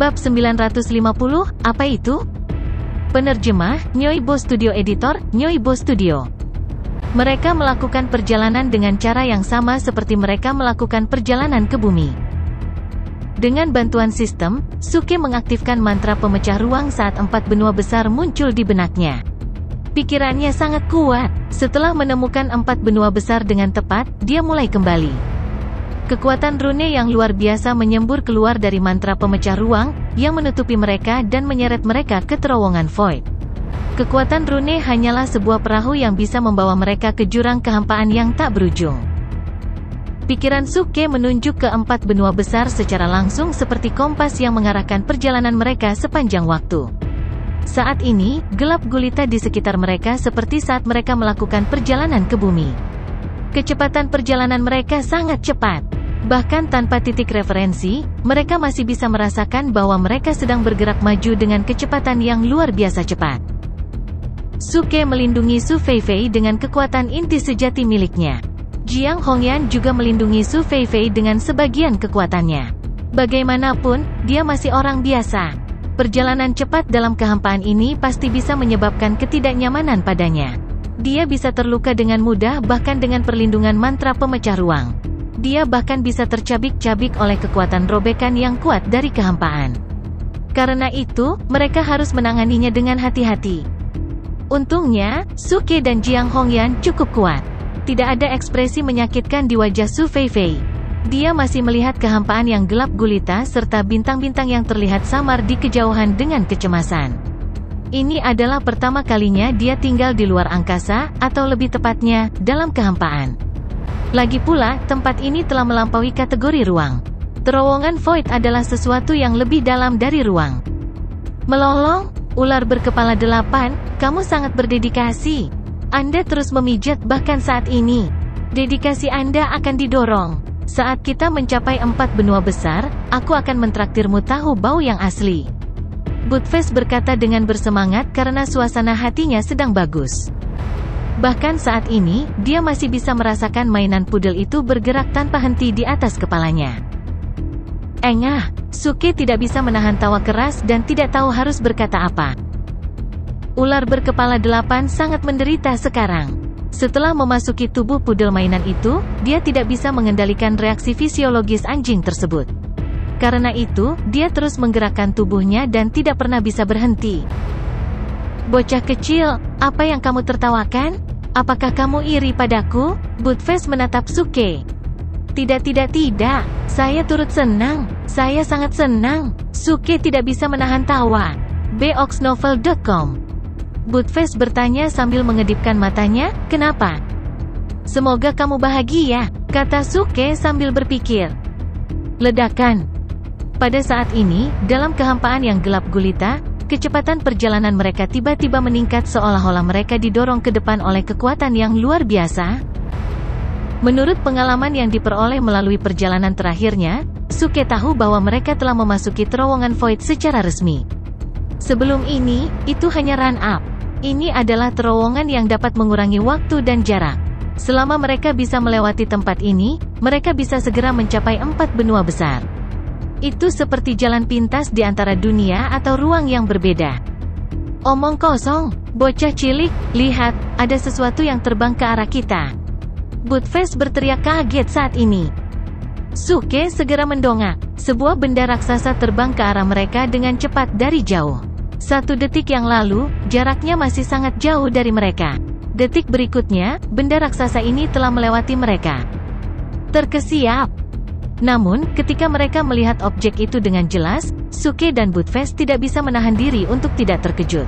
Bab 950, apa itu? Penerjemah, Nyoibo Studio. Editor, Nyoibo Studio. Mereka melakukan perjalanan dengan cara yang sama seperti mereka melakukan perjalanan ke bumi. Dengan bantuan sistem, Suke mengaktifkan mantra pemecah ruang saat 4 benua besar muncul di benaknya. Pikirannya sangat kuat. Setelah menemukan 4 benua besar dengan tepat, dia mulai kembali. Kekuatan rune yang luar biasa menyembur keluar dari mantra pemecah ruang, yang menutupi mereka dan menyeret mereka ke terowongan void. Kekuatan rune hanyalah sebuah perahu yang bisa membawa mereka ke jurang kehampaan yang tak berujung. Pikiran Suke menunjuk ke 4 benua besar secara langsung seperti kompas yang mengarahkan perjalanan mereka sepanjang waktu. Saat ini, gelap gulita di sekitar mereka seperti saat mereka melakukan perjalanan ke bumi. Kecepatan perjalanan mereka sangat cepat. Bahkan tanpa titik referensi, mereka masih bisa merasakan bahwa mereka sedang bergerak maju dengan kecepatan yang luar biasa cepat. Suke melindungi Su Feifei dengan kekuatan inti sejati miliknya. Jiang Hongyan juga melindungi Su Feifei dengan sebagian kekuatannya. Bagaimanapun, dia masih orang biasa. Perjalanan cepat dalam kehampaan ini pasti bisa menyebabkan ketidaknyamanan padanya. Dia bisa terluka dengan mudah bahkan dengan perlindungan mantra pemecah ruang. Dia bahkan bisa tercabik-cabik oleh kekuatan robekan yang kuat dari kehampaan. Karena itu, mereka harus menanganinya dengan hati-hati. Untungnya, Suke dan Jiang Hongyan cukup kuat. Tidak ada ekspresi menyakitkan di wajah Su Feifei. Dia masih melihat kehampaan yang gelap gulita serta bintang-bintang yang terlihat samar di kejauhan dengan kecemasan. Ini adalah pertama kalinya dia tinggal di luar angkasa, atau lebih tepatnya, dalam kehampaan. Lagi pula, tempat ini telah melampaui kategori ruang. Terowongan void adalah sesuatu yang lebih dalam dari ruang. Melolong, ular berkepala 8, kamu sangat berdedikasi. Anda terus memijat bahkan saat ini. Dedikasi Anda akan didorong. Saat kita mencapai 4 benua besar, aku akan mentraktirmu tahu bau yang asli. Budfest berkata dengan bersemangat karena suasana hatinya sedang bagus. Bahkan saat ini, dia masih bisa merasakan mainan pudel itu bergerak tanpa henti di atas kepalanya. Engah, Suke tidak bisa menahan tawa keras dan tidak tahu harus berkata apa. Ular berkepala 8 sangat menderita sekarang. Setelah memasuki tubuh pudel mainan itu, dia tidak bisa mengendalikan reaksi fisiologis anjing tersebut. Karena itu, dia terus menggerakkan tubuhnya dan tidak pernah bisa berhenti. Bocah kecil, apa yang kamu tertawakan? Apakah kamu iri padaku? Budfest menatap Suke. Tidak. Saya turut senang. Saya sangat senang. Suke tidak bisa menahan tawa. boxnovel.com. Budfest bertanya sambil mengedipkan matanya, kenapa? Semoga kamu bahagia, kata Suke sambil berpikir. Ledakan. Pada saat ini, dalam kehampaan yang gelap gulita, kecepatan perjalanan mereka tiba-tiba meningkat seolah-olah mereka didorong ke depan oleh kekuatan yang luar biasa. Menurut pengalaman yang diperoleh melalui perjalanan terakhirnya, Suke tahu bahwa mereka telah memasuki terowongan void secara resmi. Sebelum ini, itu hanya run-up. Ini adalah terowongan yang dapat mengurangi waktu dan jarak. Selama mereka bisa melewati tempat ini, mereka bisa segera mencapai 4 benua besar. Itu seperti jalan pintas di antara dunia atau ruang yang berbeda. Omong kosong, bocah cilik, lihat, ada sesuatu yang terbang ke arah kita. Budfest berteriak kaget saat ini. Suke segera mendongak. Sebuah benda raksasa terbang ke arah mereka dengan cepat dari jauh. 1 detik yang lalu, jaraknya masih sangat jauh dari mereka. Detik berikutnya, benda raksasa ini telah melewati mereka. Terkesiap. Namun, ketika mereka melihat objek itu dengan jelas, Suke dan Budfest tidak bisa menahan diri untuk tidak terkejut.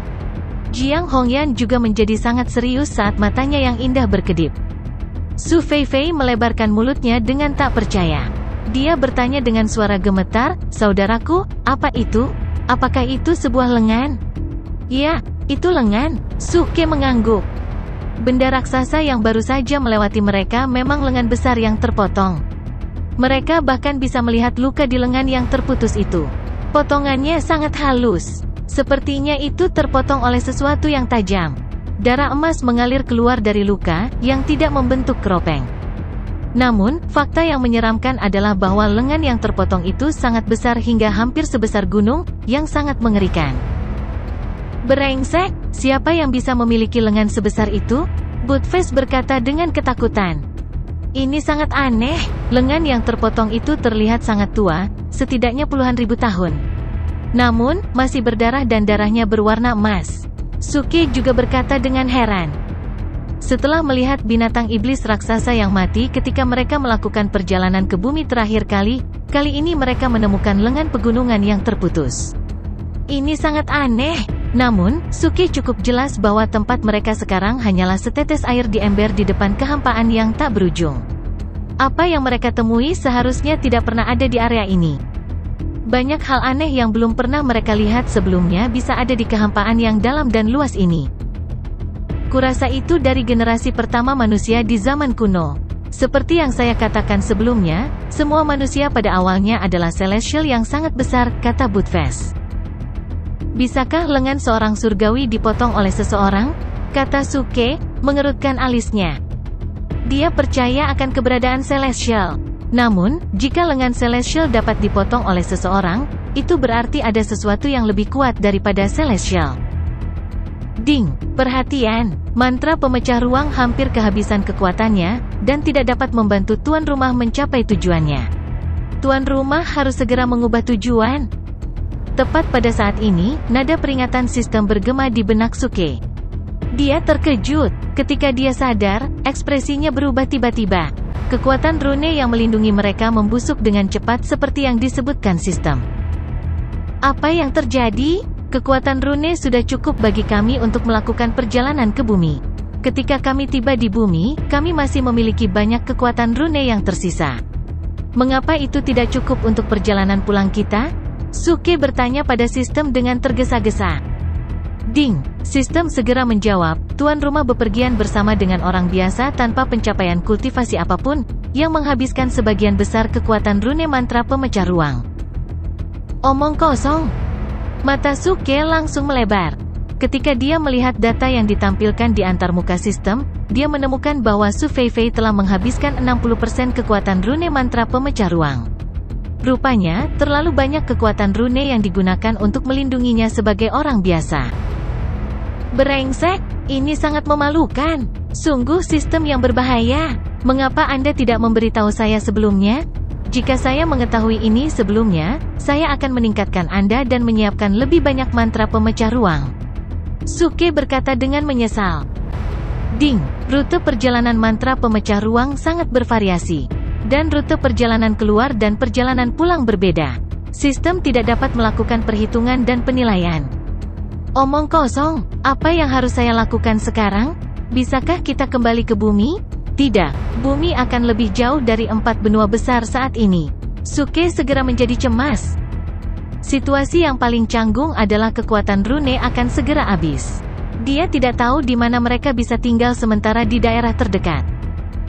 Jiang Hongyan juga menjadi sangat serius saat matanya yang indah berkedip. Su Feifei melebarkan mulutnya dengan tak percaya. Dia bertanya dengan suara gemetar, saudaraku, apa itu? Apakah itu sebuah lengan? Ya, itu lengan. Suke mengangguk. Benda raksasa yang baru saja melewati mereka memang lengan besar yang terpotong. Mereka bahkan bisa melihat luka di lengan yang terputus itu. Potongannya sangat halus. Sepertinya itu terpotong oleh sesuatu yang tajam. Darah emas mengalir keluar dari luka, yang tidak membentuk keropeng. Namun, fakta yang menyeramkan adalah bahwa lengan yang terpotong itu sangat besar hingga hampir sebesar gunung, yang sangat mengerikan. Brengsek, siapa yang bisa memiliki lengan sebesar itu? Buttface berkata dengan ketakutan. Ini sangat aneh, lengan yang terpotong itu terlihat sangat tua, setidaknya puluhan ribu tahun. Namun, masih berdarah dan darahnya berwarna emas. Suke juga berkata dengan heran. Setelah melihat binatang iblis raksasa yang mati ketika mereka melakukan perjalanan ke bumi terakhir kali ini mereka menemukan lengan pegunungan yang terputus. Ini sangat aneh, namun, Suke cukup jelas bahwa tempat mereka sekarang hanyalah setetes air di ember di depan kehampaan yang tak berujung. Apa yang mereka temui seharusnya tidak pernah ada di area ini. Banyak hal aneh yang belum pernah mereka lihat sebelumnya bisa ada di kehampaan yang dalam dan luas ini. Kurasa itu dari generasi pertama manusia di zaman kuno. Seperti yang saya katakan sebelumnya, semua manusia pada awalnya adalah celestial yang sangat besar, kata Buttface. Bisakah lengan seorang surgawi dipotong oleh seseorang? Kata Suke, mengerutkan alisnya. Dia percaya akan keberadaan celestial. Namun, jika lengan celestial dapat dipotong oleh seseorang, itu berarti ada sesuatu yang lebih kuat daripada celestial. Ding, perhatian, mantra pemecah ruang hampir kehabisan kekuatannya, dan tidak dapat membantu tuan rumah mencapai tujuannya. Tuan rumah harus segera mengubah tujuan. Tepat pada saat ini, nada peringatan sistem bergema di benak Suke. Dia terkejut, ketika dia sadar, ekspresinya berubah tiba-tiba. Kekuatan rune yang melindungi mereka membusuk dengan cepat seperti yang disebutkan sistem. Apa yang terjadi? Kekuatan rune sudah cukup bagi kami untuk melakukan perjalanan ke bumi. Ketika kami tiba di bumi, kami masih memiliki banyak kekuatan rune yang tersisa. Mengapa itu tidak cukup untuk perjalanan pulang kita? Suke bertanya pada sistem dengan tergesa-gesa. Ding, sistem segera menjawab, tuan rumah bepergian bersama dengan orang biasa tanpa pencapaian kultivasi apapun, yang menghabiskan sebagian besar kekuatan rune mantra pemecah ruang. Omong kosong. Mata Suke langsung melebar. Ketika dia melihat data yang ditampilkan di antarmuka sistem, dia menemukan bahwa Su Feifei telah menghabiskan 60% kekuatan rune mantra pemecah ruang. Rupanya, terlalu banyak kekuatan rune yang digunakan untuk melindunginya sebagai orang biasa. Brengsek, ini sangat memalukan. Sungguh sistem yang berbahaya. Mengapa Anda tidak memberitahu saya sebelumnya? Jika saya mengetahui ini sebelumnya, saya akan meningkatkan Anda dan menyiapkan lebih banyak mantra pemecah ruang. Suke berkata dengan menyesal. Ding, rute perjalanan mantra pemecah ruang sangat bervariasi. Dan rute perjalanan keluar dan perjalanan pulang berbeda. Sistem tidak dapat melakukan perhitungan dan penilaian. Omong kosong, apa yang harus saya lakukan sekarang? Bisakah kita kembali ke bumi? Tidak, bumi akan lebih jauh dari 4 benua besar saat ini. Suke segera menjadi cemas. Situasi yang paling canggung adalah kekuatan rune akan segera habis. Dia tidak tahu di mana mereka bisa tinggal sementara di daerah terdekat.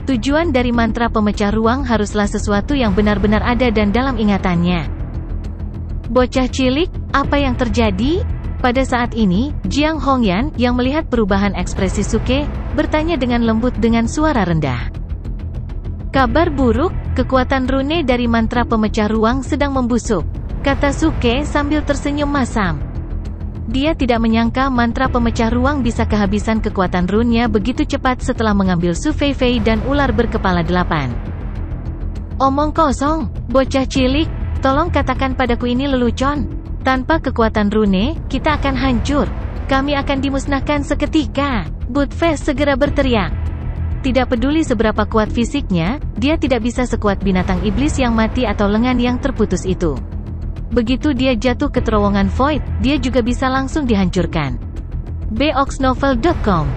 Tujuan dari mantra pemecah ruang haruslah sesuatu yang benar-benar ada dan dalam ingatannya. Bocah cilik, apa yang terjadi? Pada saat ini, Jiang Hongyan, yang melihat perubahan ekspresi Suke, bertanya dengan lembut dengan suara rendah. Kabar buruk, kekuatan rune dari mantra pemecah ruang sedang membusuk, kata Suke sambil tersenyum masam. Dia tidak menyangka mantra pemecah ruang bisa kehabisan kekuatan runnya begitu cepat setelah mengambil Su Feifei dan ular berkepala 8. Omong kosong, bocah cilik, tolong katakan padaku ini lelucon. Tanpa kekuatan rune, kita akan hancur. Kami akan dimusnahkan seketika. Buttface segera berteriak. Tidak peduli seberapa kuat fisiknya, dia tidak bisa sekuat binatang iblis yang mati atau lengan yang terputus itu. Begitu dia jatuh ke terowongan void, dia juga bisa langsung dihancurkan. boxnovel.com.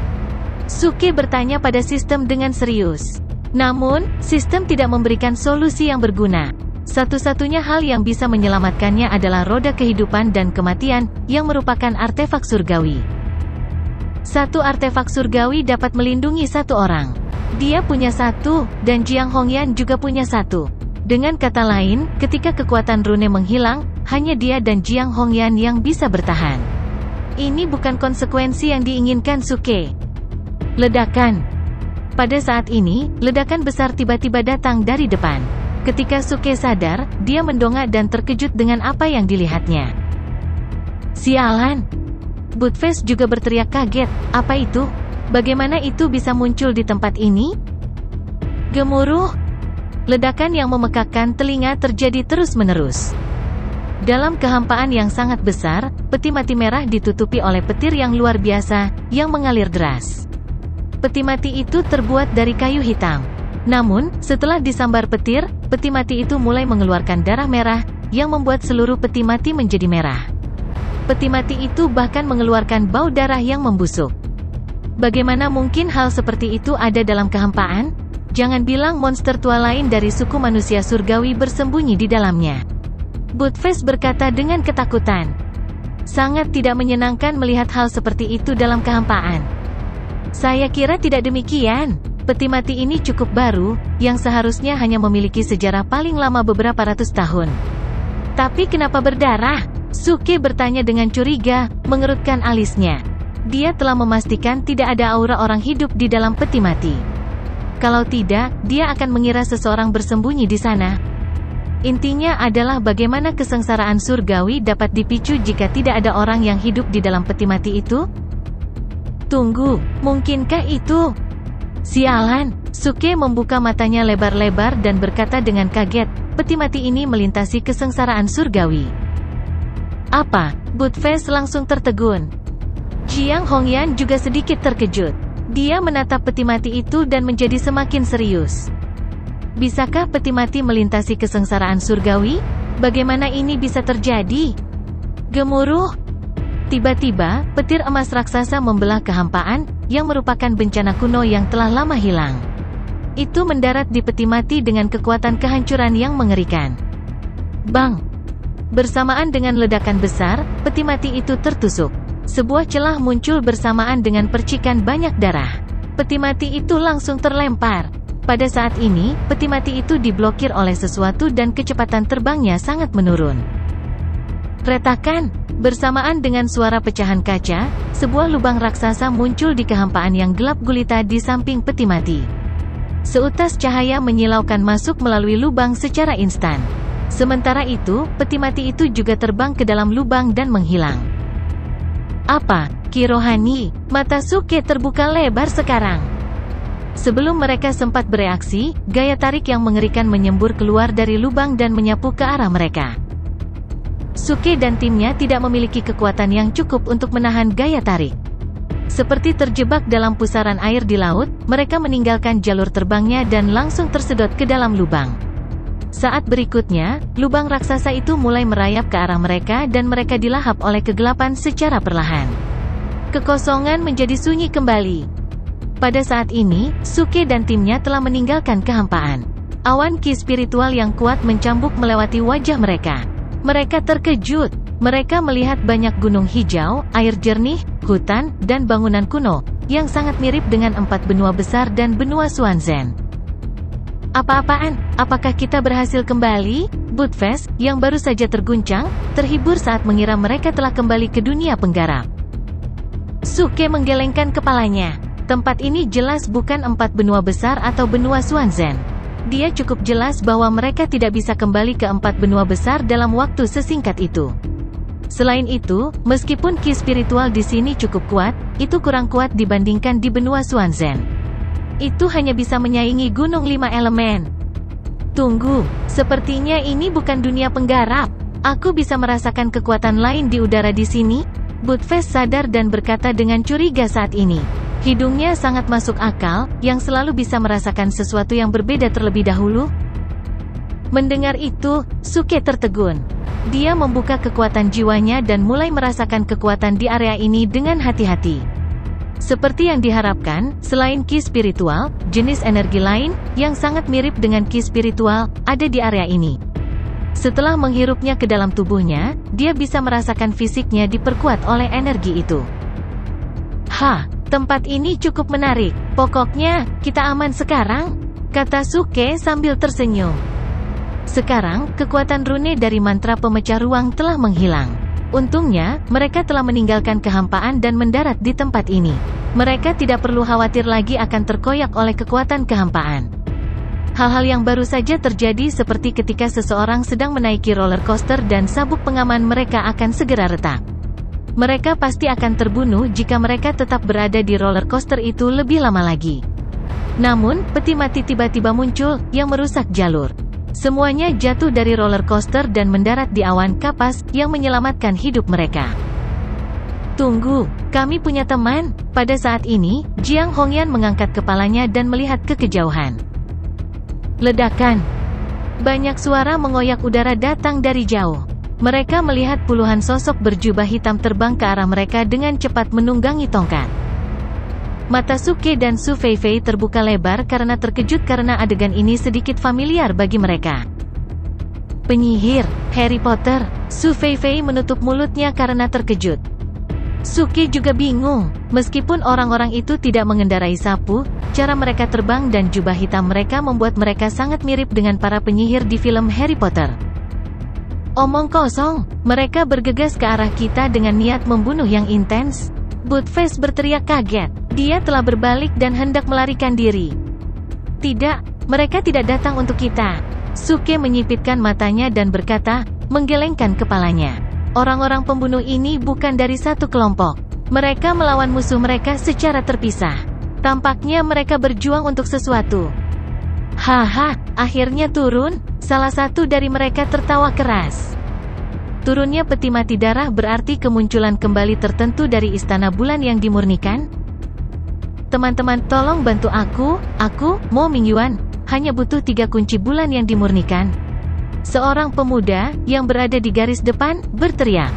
Suke bertanya pada sistem dengan serius. Namun, sistem tidak memberikan solusi yang berguna. Satu-satunya hal yang bisa menyelamatkannya adalah roda kehidupan dan kematian, yang merupakan artefak surgawi. Satu artefak surgawi dapat melindungi satu orang. Dia punya satu, dan Jiang Hongyan juga punya satu. Dengan kata lain, ketika kekuatan rune menghilang, hanya dia dan Jiang Hongyan yang bisa bertahan. Ini bukan konsekuensi yang diinginkan Suke. Ledakan. Pada saat ini, ledakan besar tiba-tiba datang dari depan. Ketika Suke sadar, dia mendongak dan terkejut dengan apa yang dilihatnya. Sialan! Buttface juga berteriak kaget. Apa itu? Bagaimana itu bisa muncul di tempat ini? Gemuruh! Ledakan yang memekakkan telinga terjadi terus-menerus. Dalam kehampaan yang sangat besar, peti mati merah ditutupi oleh petir yang luar biasa, yang mengalir deras. Peti mati itu terbuat dari kayu hitam. Namun, setelah disambar petir, peti mati itu mulai mengeluarkan darah merah, yang membuat seluruh peti mati menjadi merah. Peti mati itu bahkan mengeluarkan bau darah yang membusuk. Bagaimana mungkin hal seperti itu ada dalam kehampaan? Jangan bilang monster tua lain dari suku manusia surgawi bersembunyi di dalamnya. Buttface berkata dengan ketakutan. Sangat tidak menyenangkan melihat hal seperti itu dalam kehampaan. Saya kira tidak demikian. Peti mati ini cukup baru, yang seharusnya hanya memiliki sejarah paling lama beberapa ratus tahun. Tapi kenapa berdarah? Suke bertanya dengan curiga, mengerutkan alisnya. Dia telah memastikan tidak ada aura orang hidup di dalam peti mati. Kalau tidak, dia akan mengira seseorang bersembunyi di sana. Intinya adalah bagaimana kesengsaraan surgawi dapat dipicu jika tidak ada orang yang hidup di dalam peti mati itu? Tunggu, mungkinkah itu? Sialan! Suke membuka matanya lebar-lebar dan berkata dengan kaget, peti mati ini melintasi kesengsaraan surgawi. Apa? Buttface langsung tertegun. Jiang Hongyan juga sedikit terkejut. Dia menatap peti mati itu dan menjadi semakin serius. Bisakah peti mati melintasi kesengsaraan surgawi? Bagaimana ini bisa terjadi? Gemuruh! Tiba-tiba, petir emas raksasa membelah kehampaan, yang merupakan bencana kuno yang telah lama hilang. Itu mendarat di peti mati dengan kekuatan kehancuran yang mengerikan. Bang! Bersamaan dengan ledakan besar, peti mati itu tertusuk. Sebuah celah muncul bersamaan dengan percikan banyak darah. Peti mati itu langsung terlempar. Pada saat ini, peti mati itu diblokir oleh sesuatu dan kecepatan terbangnya sangat menurun. Retakan! Bersamaan dengan suara pecahan kaca, sebuah lubang raksasa muncul di kehampaan yang gelap gulita di samping peti mati. Seutas cahaya menyilaukan masuk melalui lubang secara instan. Sementara itu, peti mati itu juga terbang ke dalam lubang dan menghilang. Apa? Ki rohani? Mata Suke terbuka lebar sekarang. Sebelum mereka sempat bereaksi, gaya tarik yang mengerikan menyembur keluar dari lubang dan menyapu ke arah mereka. Suke dan timnya tidak memiliki kekuatan yang cukup untuk menahan gaya tarik. Seperti terjebak dalam pusaran air di laut, mereka meninggalkan jalur terbangnya dan langsung tersedot ke dalam lubang. Saat berikutnya, lubang raksasa itu mulai merayap ke arah mereka dan mereka dilahap oleh kegelapan secara perlahan. Kekosongan menjadi sunyi kembali. Pada saat ini, Suke dan timnya telah meninggalkan kehampaan. Awan ki spiritual yang kuat mencambuk melewati wajah mereka. Mereka terkejut. Mereka melihat banyak gunung hijau, air jernih, hutan, dan bangunan kuno, yang sangat mirip dengan 4 benua besar dan benua Suanzhen. Apa-apaan? Apakah kita berhasil kembali? Buttface, yang baru saja terguncang, terhibur saat mengira mereka telah kembali ke dunia penggarap. Suke menggelengkan kepalanya. Tempat ini jelas bukan 4 benua besar atau benua Suanzhen. Dia cukup jelas bahwa mereka tidak bisa kembali ke 4 benua besar dalam waktu sesingkat itu. Selain itu, meskipun ki spiritual di sini cukup kuat, itu kurang kuat dibandingkan di benua Suanzhen. Itu hanya bisa menyaingi gunung 5 elemen. Tunggu, sepertinya ini bukan dunia penggarap. Aku bisa merasakan kekuatan lain di udara di sini. Buttface sadar dan berkata dengan curiga saat ini. Hidungnya sangat masuk akal, yang selalu bisa merasakan sesuatu yang berbeda terlebih dahulu. Mendengar itu, Suke tertegun. Dia membuka kekuatan jiwanya dan mulai merasakan kekuatan di area ini dengan hati-hati. Seperti yang diharapkan, selain ki spiritual, jenis energi lain, yang sangat mirip dengan ki spiritual, ada di area ini. Setelah menghirupnya ke dalam tubuhnya, dia bisa merasakan fisiknya diperkuat oleh energi itu. Tempat ini cukup menarik. Pokoknya, kita aman sekarang, kata Suke sambil tersenyum. Sekarang, kekuatan rune dari mantra pemecah ruang telah menghilang. Untungnya, mereka telah meninggalkan kehampaan dan mendarat di tempat ini. Mereka tidak perlu khawatir lagi akan terkoyak oleh kekuatan kehampaan. Hal-hal yang baru saja terjadi seperti ketika seseorang sedang menaiki roller coaster dan sabuk pengaman mereka akan segera retak. Mereka pasti akan terbunuh jika mereka tetap berada di roller coaster itu lebih lama lagi. Namun, peti mati tiba-tiba muncul, yang merusak jalur. Semuanya jatuh dari roller coaster dan mendarat di awan kapas, yang menyelamatkan hidup mereka. Tunggu, kami punya teman. Pada saat ini, Jiang Hongyan mengangkat kepalanya dan melihat ke kejauhan. Ledakan. Banyak suara mengoyak udara datang dari jauh. Mereka melihat puluhan sosok berjubah hitam terbang ke arah mereka dengan cepat menunggangi tongkat. Mata Suke dan Su Feifei terbuka lebar karena terkejut karena adegan ini sedikit familiar bagi mereka. Penyihir, Harry Potter. Su Feifei menutup mulutnya karena terkejut. Suke juga bingung, meskipun orang-orang itu tidak mengendarai sapu, cara mereka terbang dan jubah hitam mereka membuat mereka sangat mirip dengan para penyihir di film Harry Potter. Omong kosong, mereka bergegas ke arah kita dengan niat membunuh yang intens. Buttface berteriak kaget, dia telah berbalik dan hendak melarikan diri. Tidak, mereka tidak datang untuk kita. Suke menyipitkan matanya dan berkata, menggelengkan kepalanya. Orang-orang pembunuh ini bukan dari satu kelompok. Mereka melawan musuh mereka secara terpisah. Tampaknya mereka berjuang untuk sesuatu. Haha, akhirnya turun. Salah satu dari mereka tertawa keras. Turunnya peti mati darah berarti kemunculan kembali tertentu dari istana bulan yang dimurnikan. Teman-teman, tolong bantu aku, Mo Mingyuan, hanya butuh 3 kunci bulan yang dimurnikan. Seorang pemuda, yang berada di garis depan, berteriak.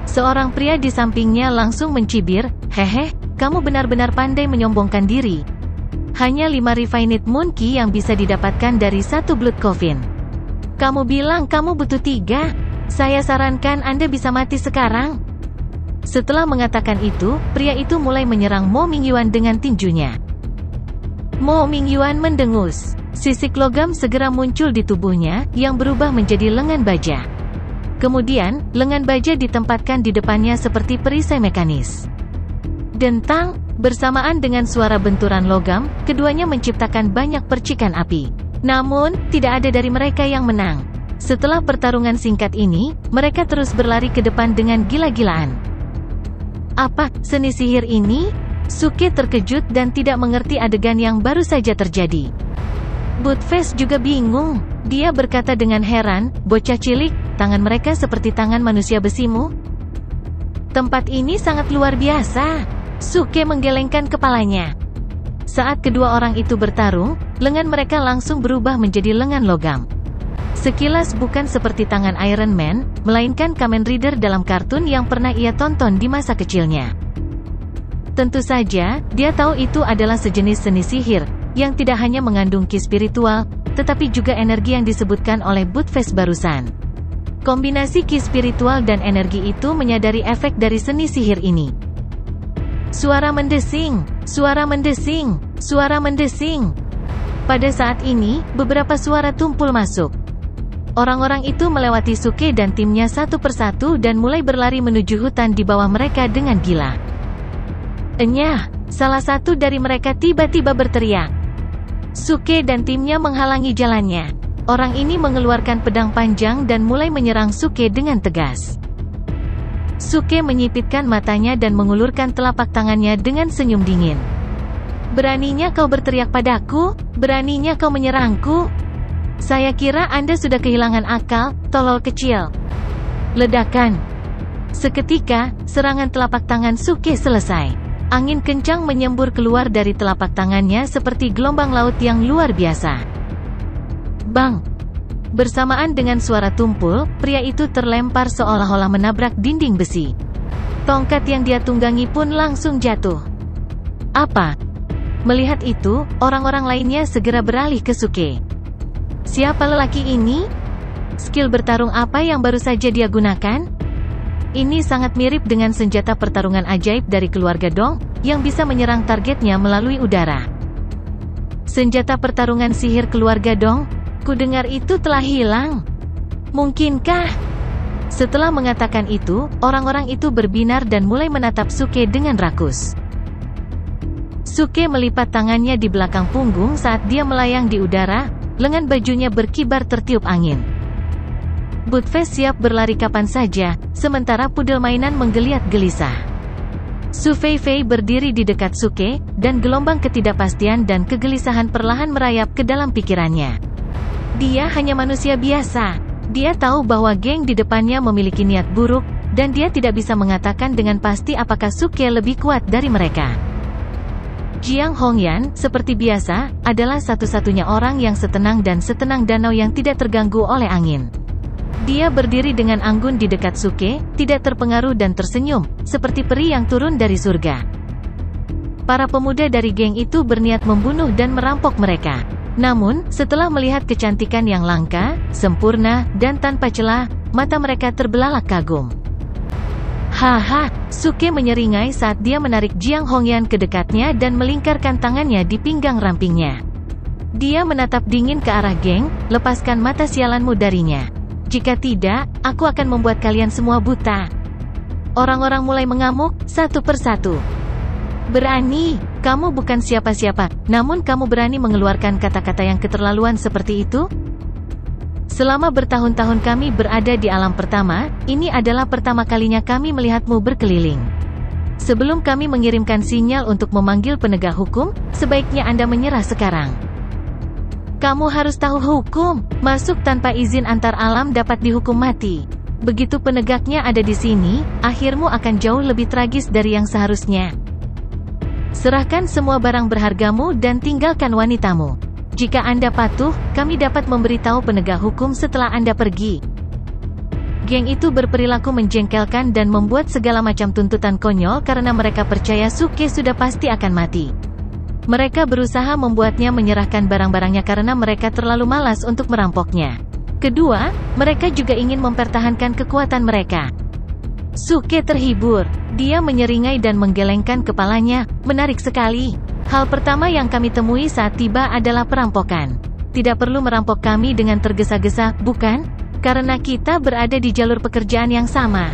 Seorang pria di sampingnya langsung mencibir, hehe, kamu benar-benar pandai menyombongkan diri. Hanya 5 refined moon key yang bisa didapatkan dari 1 blood coffin. Kamu bilang kamu butuh 3? Saya sarankan Anda bisa mati sekarang. Setelah mengatakan itu, pria itu mulai menyerang Mo Mingyuan dengan tinjunya. Mo Mingyuan mendengus. Sisik logam segera muncul di tubuhnya, yang berubah menjadi lengan baja. Kemudian, lengan baja ditempatkan di depannya seperti perisai mekanis. Dentang, bersamaan dengan suara benturan logam, keduanya menciptakan banyak percikan api. Namun, tidak ada dari mereka yang menang. Setelah pertarungan singkat ini, mereka terus berlari ke depan dengan gila-gilaan. Apa, seni sihir ini? Suke terkejut dan tidak mengerti adegan yang baru saja terjadi. Buttface juga bingung. Dia berkata dengan heran, bocah cilik, tangan mereka seperti tangan manusia besimu? Tempat ini sangat luar biasa. Suke menggelengkan kepalanya. Saat kedua orang itu bertarung, lengan mereka langsung berubah menjadi lengan logam. Sekilas bukan seperti tangan Iron Man, melainkan Kamen Rider dalam kartun yang pernah ia tonton di masa kecilnya. Tentu saja, dia tahu itu adalah sejenis seni sihir, yang tidak hanya mengandung ki spiritual, tetapi juga energi yang disebutkan oleh Buttface barusan. Kombinasi ki spiritual dan energi itu menyadari efek dari seni sihir ini. Suara mendesing, suara mendesing, suara mendesing. Pada saat ini, beberapa suara tumpul masuk. Orang-orang itu melewati Suke dan timnya satu persatu dan mulai berlari menuju hutan di bawah mereka dengan gila. Enyah, salah satu dari mereka tiba-tiba berteriak. Suke dan timnya menghalangi jalannya. Orang ini mengeluarkan pedang panjang dan mulai menyerang Suke dengan tegas. Suke menyipitkan matanya dan mengulurkan telapak tangannya dengan senyum dingin. Beraninya kau berteriak padaku? Beraninya kau menyerangku? Saya kira Anda sudah kehilangan akal, tolol kecil. Ledakan. Seketika, serangan telapak tangan Suke selesai. Angin kencang menyembur keluar dari telapak tangannya seperti gelombang laut yang luar biasa. Bang! Bersamaan dengan suara tumpul, pria itu terlempar seolah-olah menabrak dinding besi. Tongkat yang dia tunggangi pun langsung jatuh. Apa? Melihat itu, orang-orang lainnya segera beralih ke Suke. Siapa lelaki ini? Skill bertarung apa yang baru saja dia gunakan? Ini sangat mirip dengan senjata pertarungan ajaib dari keluarga Dong, yang bisa menyerang targetnya melalui udara. Senjata pertarungan sihir keluarga Dong? Kudengar itu telah hilang. Mungkinkah? Setelah mengatakan itu, orang-orang itu berbinar dan mulai menatap Suke dengan rakus. Suke melipat tangannya di belakang punggung saat dia melayang di udara, lengan bajunya berkibar tertiup angin. Buttface siap berlari kapan saja, sementara pudel mainan menggeliat gelisah. Su Feifei berdiri di dekat Suke, dan gelombang ketidakpastian dan kegelisahan perlahan merayap ke dalam pikirannya. Dia hanya manusia biasa. Dia tahu bahwa geng di depannya memiliki niat buruk, dan dia tidak bisa mengatakan dengan pasti apakah Suke lebih kuat dari mereka. Jiang Hongyan, seperti biasa, adalah satu-satunya orang yang setenang dan setenang danau yang tidak terganggu oleh angin. Dia berdiri dengan anggun di dekat Suke, tidak terpengaruh dan tersenyum, seperti peri yang turun dari surga. Para pemuda dari geng itu berniat membunuh dan merampok mereka. Namun, setelah melihat kecantikan yang langka, sempurna, dan tanpa celah, mata mereka terbelalak kagum. Haha, Suke menyeringai saat dia menarik Jiang Hongyan ke dekatnya dan melingkarkan tangannya di pinggang rampingnya. Dia menatap dingin ke arah geng, lepaskan mata sialanmu darinya. Jika tidak, aku akan membuat kalian semua buta. Orang-orang mulai mengamuk, satu persatu. Berani, kamu bukan siapa-siapa, namun kamu berani mengeluarkan kata-kata yang keterlaluan seperti itu? Selama bertahun-tahun kami berada di alam pertama, ini adalah pertama kalinya kami melihatmu berkeliling. Sebelum kami mengirimkan sinyal untuk memanggil penegak hukum, sebaiknya Anda menyerah sekarang. Kamu harus tahu hukum, masuk tanpa izin antar alam dapat dihukum mati. Begitu penegaknya ada di sini, akhirmu akan jauh lebih tragis dari yang seharusnya. Serahkan semua barang berhargamu dan tinggalkan wanitamu. Jika Anda patuh, kami dapat memberitahu penegak hukum setelah Anda pergi. Geng itu berperilaku menjengkelkan dan membuat segala macam tuntutan konyol karena mereka percaya Suke sudah pasti akan mati. Mereka berusaha membuatnya menyerahkan barang-barangnya karena mereka terlalu malas untuk merampoknya. Kedua, mereka juga ingin mempertahankan kekuatan mereka. Suke terhibur. Dia menyeringai dan menggelengkan kepalanya, menarik sekali. Hal pertama yang kami temui saat tiba adalah perampokan. Tidak perlu merampok kami dengan tergesa-gesa, bukan? Karena kita berada di jalur pekerjaan yang sama.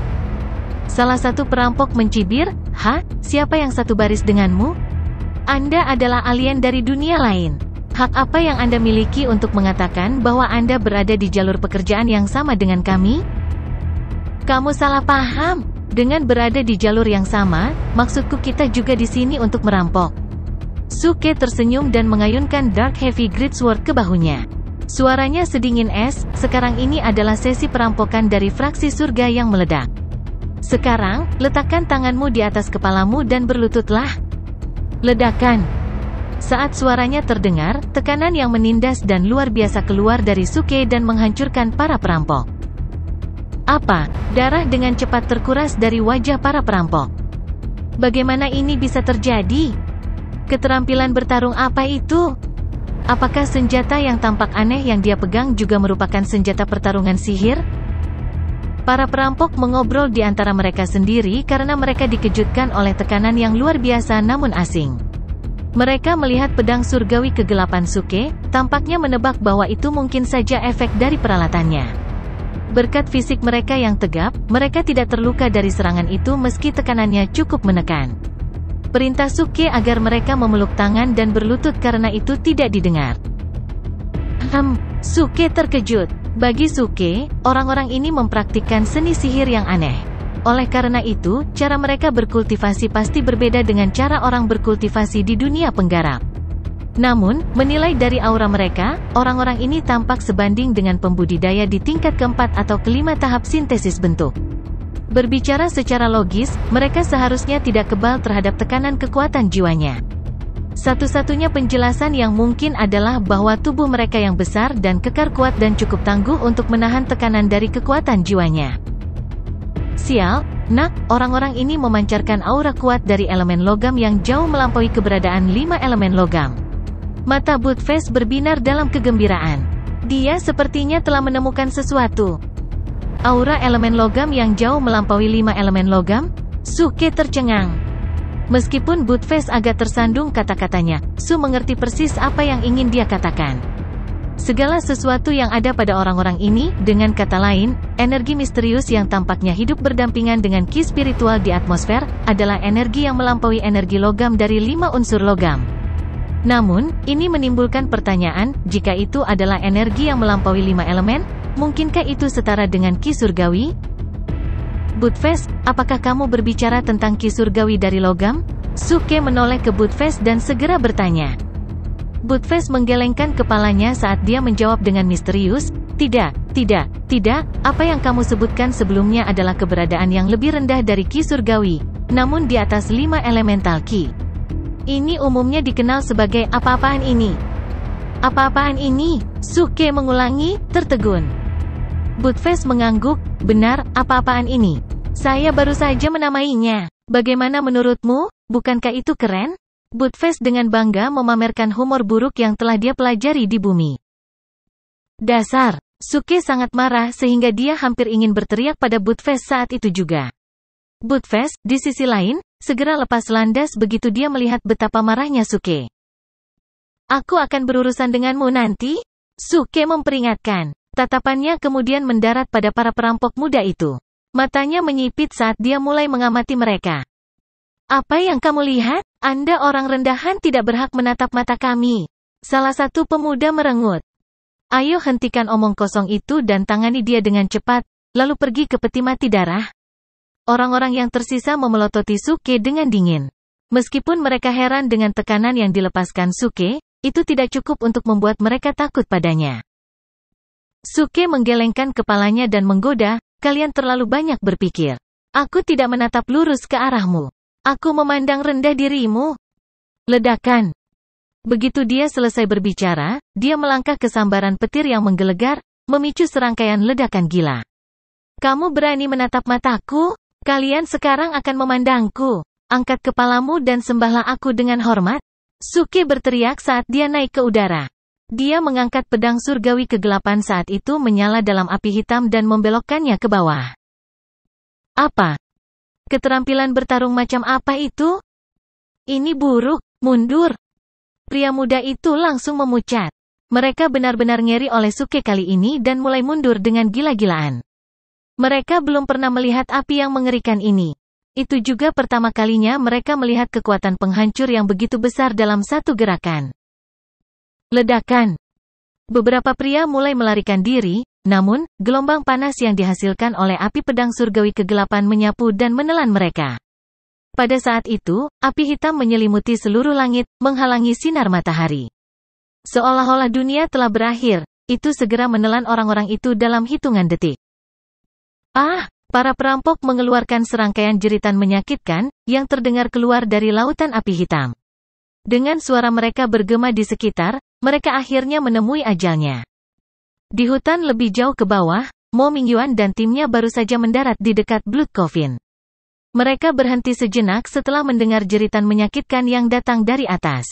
Salah satu perampok mencibir, "Hah? Siapa yang satu baris denganmu? Anda adalah alien dari dunia lain. Hak apa yang Anda miliki untuk mengatakan bahwa Anda berada di jalur pekerjaan yang sama dengan kami?" Kamu salah paham. Dengan berada di jalur yang sama, maksudku kita juga di sini untuk merampok. Suke tersenyum dan mengayunkan Dark Heavy Greatsword ke bahunya. Suaranya sedingin es, sekarang ini adalah sesi perampokan dari fraksi surga yang meledak. Sekarang, letakkan tanganmu di atas kepalamu dan berlututlah. Ledakan. Saat suaranya terdengar, tekanan yang menindas dan luar biasa keluar dari Suke dan menghancurkan para perampok. Apa? Darah dengan cepat terkuras dari wajah para perampok. Bagaimana ini bisa terjadi? Keterampilan bertarung apa itu? Apakah senjata yang tampak aneh yang dia pegang juga merupakan senjata pertarungan sihir? Para perampok mengobrol di antara mereka sendiri karena mereka dikejutkan oleh tekanan yang luar biasa namun asing. Mereka melihat pedang surgawi kegelapan Suke, tampaknya menebak bahwa itu mungkin saja efek dari peralatannya. Berkat fisik mereka yang tegap, mereka tidak terluka dari serangan itu meski tekanannya cukup menekan. Perintah Suke agar mereka memeluk tangan dan berlutut karena itu tidak didengar. Suke terkejut. Bagi Suke, orang-orang ini mempraktikkan seni sihir yang aneh. Oleh karena itu, cara mereka berkultivasi pasti berbeda dengan cara orang berkultivasi di dunia penggarap. Namun, menilai dari aura mereka, orang-orang ini tampak sebanding dengan pembudidaya di tingkat keempat atau kelima tahap sintesis bentuk. Berbicara secara logis, mereka seharusnya tidak kebal terhadap tekanan kekuatan jiwanya. Satu-satunya penjelasan yang mungkin adalah bahwa tubuh mereka yang besar dan kekar kuat dan cukup tangguh untuk menahan tekanan dari kekuatan jiwanya. Sial, nak, orang-orang ini memancarkan aura kuat dari elemen logam yang jauh melampaui keberadaan 5 elemen logam. Mata Buttface berbinar dalam kegembiraan. Dia sepertinya telah menemukan sesuatu. Aura elemen logam yang jauh melampaui 5 elemen logam? Suke tercengang. Meskipun Buttface agak tersandung kata-katanya, Su mengerti persis apa yang ingin dia katakan. Segala sesuatu yang ada pada orang-orang ini, dengan kata lain, energi misterius yang tampaknya hidup berdampingan dengan ki spiritual di atmosfer, adalah energi yang melampaui energi logam dari 5 unsur logam. Namun, ini menimbulkan pertanyaan, jika itu adalah energi yang melampaui 5 elemen, mungkinkah itu setara dengan ki surgawi? Budfest, apakah kamu berbicara tentang ki surgawi dari logam? Suke menoleh ke Budfest dan segera bertanya. Budfest menggelengkan kepalanya saat dia menjawab dengan misterius, tidak, apa yang kamu sebutkan sebelumnya adalah keberadaan yang lebih rendah dari ki surgawi, namun di atas 5 elemental ki. Ini umumnya dikenal sebagai apa-apaan ini. Apa-apaan ini? Suke mengulangi, tertegun. Budfest mengangguk, benar, apa-apaan ini. Saya baru saja menamainya. Bagaimana menurutmu, bukankah itu keren? Budfest dengan bangga memamerkan humor buruk yang telah dia pelajari di bumi. Dasar, Suke sangat marah sehingga dia hampir ingin berteriak pada Budfest saat itu juga. Budfest, di sisi lain, segera lepas landas begitu dia melihat betapa marahnya Suke. Aku akan berurusan denganmu nanti, Suke memperingatkan. Tatapannya kemudian mendarat pada para perampok muda itu. Matanya menyipit saat dia mulai mengamati mereka. Apa yang kamu lihat? Anda orang rendahan tidak berhak menatap mata kami. Salah satu pemuda merengut. Ayo hentikan omong kosong itu dan tangani dia dengan cepat, lalu pergi ke peti mati darah. Orang-orang yang tersisa memelototi Suke dengan dingin. Meskipun mereka heran dengan tekanan yang dilepaskan Suke, itu tidak cukup untuk membuat mereka takut padanya. Suke menggelengkan kepalanya dan menggoda, kalian terlalu banyak berpikir. Aku tidak menatap lurus ke arahmu. Aku memandang rendah dirimu. Ledakan. Begitu dia selesai berbicara, dia melangkah ke sambaran petir yang menggelegar, memicu serangkaian ledakan gila. Kamu berani menatap mataku? Kalian sekarang akan memandangku. Angkat kepalamu dan sembahlah aku dengan hormat. Suke berteriak saat dia naik ke udara. Dia mengangkat pedang surgawi kegelapan saat itu menyala dalam api hitam dan membelokkannya ke bawah. Apa? Keterampilan bertarung macam apa itu? Ini buruk, mundur. Pria muda itu langsung memucat. Mereka benar-benar ngeri oleh Suke kali ini dan mulai mundur dengan gila-gilaan. Mereka belum pernah melihat api yang mengerikan ini. Itu juga pertama kalinya mereka melihat kekuatan penghancur yang begitu besar dalam satu gerakan. Ledakan. Beberapa pria mulai melarikan diri, namun, gelombang panas yang dihasilkan oleh api pedang surgawi kegelapan menyapu dan menelan mereka. Pada saat itu, api hitam menyelimuti seluruh langit, menghalangi sinar matahari. Seolah-olah dunia telah berakhir, itu segera menelan orang-orang itu dalam hitungan detik. Ah! Para perampok mengeluarkan serangkaian jeritan menyakitkan, yang terdengar keluar dari lautan api hitam. Dengan suara mereka bergema di sekitar, mereka akhirnya menemui ajalnya. Di hutan lebih jauh ke bawah, Mo Mingyuan dan timnya baru saja mendarat di dekat Blood Coffin. Mereka berhenti sejenak setelah mendengar jeritan menyakitkan yang datang dari atas.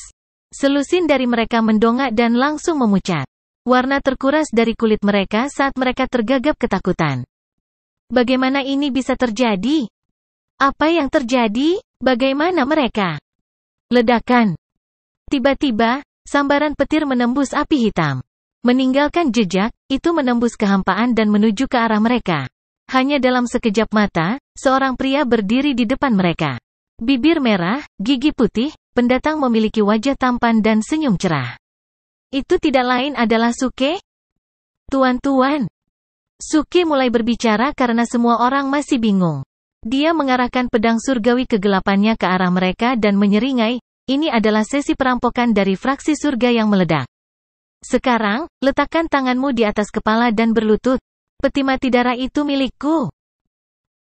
Selusin dari mereka mendongak dan langsung memucat. Warna terkuras dari kulit mereka saat mereka tergagap ketakutan. Bagaimana ini bisa terjadi? Apa yang terjadi? Bagaimana mereka? Ledakan. Tiba-tiba, sambaran petir menembus api hitam. Meninggalkan jejak, itu menembus kehampaan dan menuju ke arah mereka. Hanya dalam sekejap mata, seorang pria berdiri di depan mereka. Bibir merah, gigi putih, pendatang memiliki wajah tampan dan senyum cerah. Itu tidak lain adalah Suke? Tuan-tuan. Suke mulai berbicara karena semua orang masih bingung. Dia mengarahkan pedang surgawi kegelapannya ke arah mereka dan menyeringai, ini adalah sesi perampokan dari fraksi surga yang meledak. Sekarang, letakkan tanganmu di atas kepala dan berlutut. Peti mati darah itu milikku.